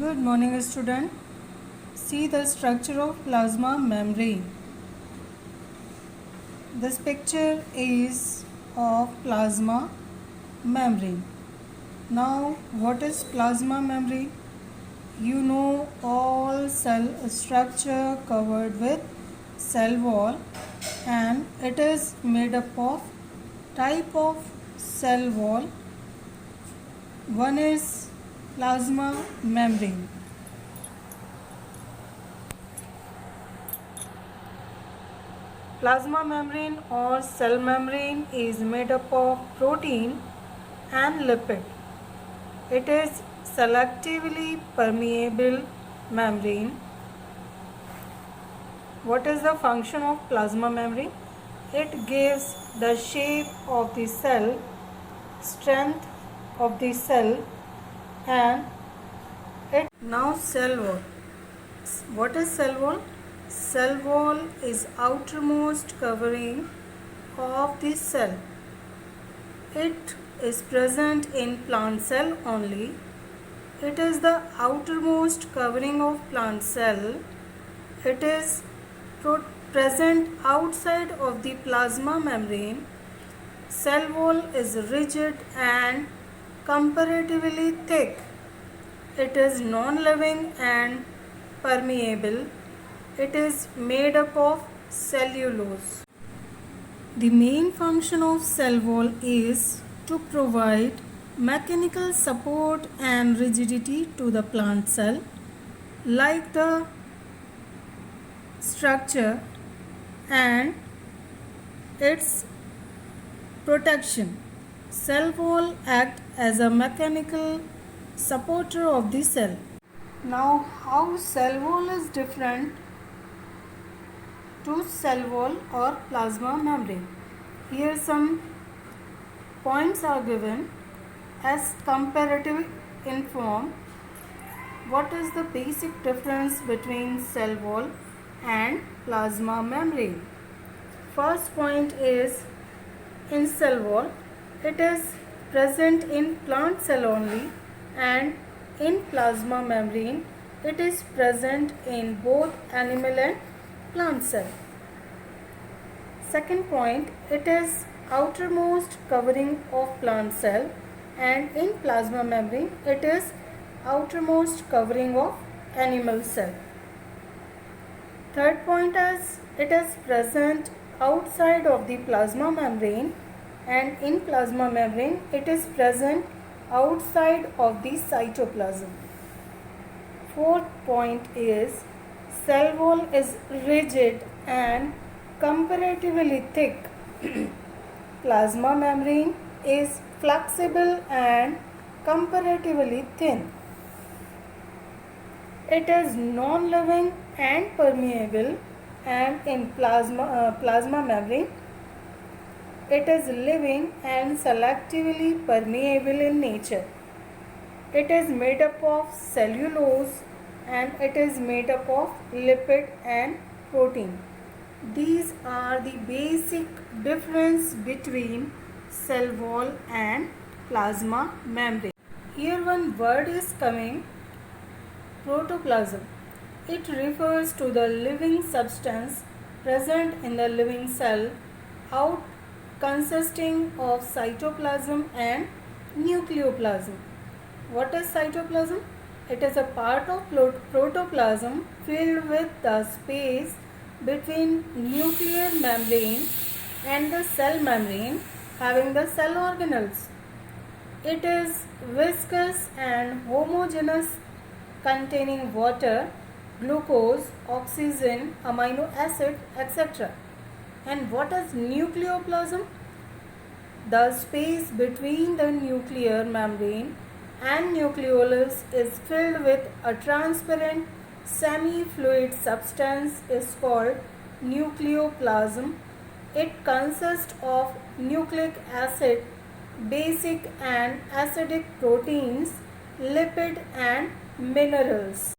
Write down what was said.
Good morning, student. See the structure of plasma membrane. This picture is of plasma membrane. Now, what is plasma membrane? You know all cell structure covered with cell wall, and it is made up of type of cell wall. One is plasma membrane. Plasma membrane or cell membrane is made up of protein and lipid. It is selectively permeable membrane. What is the function of plasma membrane? It gives the shape of the cell, strength of the cell, and it now cell wall. What is cell wall? Cell wall is outermost covering of the cell. It is present in plant cell only. It is the outermost covering of plant cell. It is present outside of the plasma membrane. Cell wall is rigid and comparatively thick. It is non-living and permeable. It is made up of cellulose. The main function of cell wall is to provide mechanical support and rigidity to the plant cell. Like the structure and its protection, cell wall act as a mechanical supporter of the cell. Now, how cell wall is different to cell wall or plasma membrane? Here some points are given as comparative in form. What is the basic difference between cell wall and plasma membrane? First point is, in cell wall it is present in plant cell only, and in plasma membrane it is present in both animal and plant cell. Second point, it is outermost covering of plant cell, and in plasma membrane it is outermost covering of animal cell. Third point is, it is present outside of the plasma membrane, and in plasma membrane it is present outside of the cytoplasm. Fourth point is, cell wall is rigid and comparatively thick. Plasma membrane is flexible and comparatively thin. It is non-living and permeable, and in plasma membrane it is living and selectively permeable in nature. It is made up of cellulose and it is made up of lipid and protein. These are the basic difference between cell wall and plasma membrane. Here one word is coming, protoplasm. It refers to the living substance present in the living cell, out consisting of cytoplasm and nucleoplasm. What is cytoplasm? It is a part of protoplasm filled with the space between nuclear membrane and the cell membrane, having the cell organelles. It is viscous and homogeneous, containing water, glucose, oxygen, amino acid, etc. And what is nucleoplasm? The space between the nuclear membrane and nucleolus is filled with a transparent semi-fluid substance is called nucleoplasm. It consists of nucleic acid, basic and acidic proteins, lipid and minerals.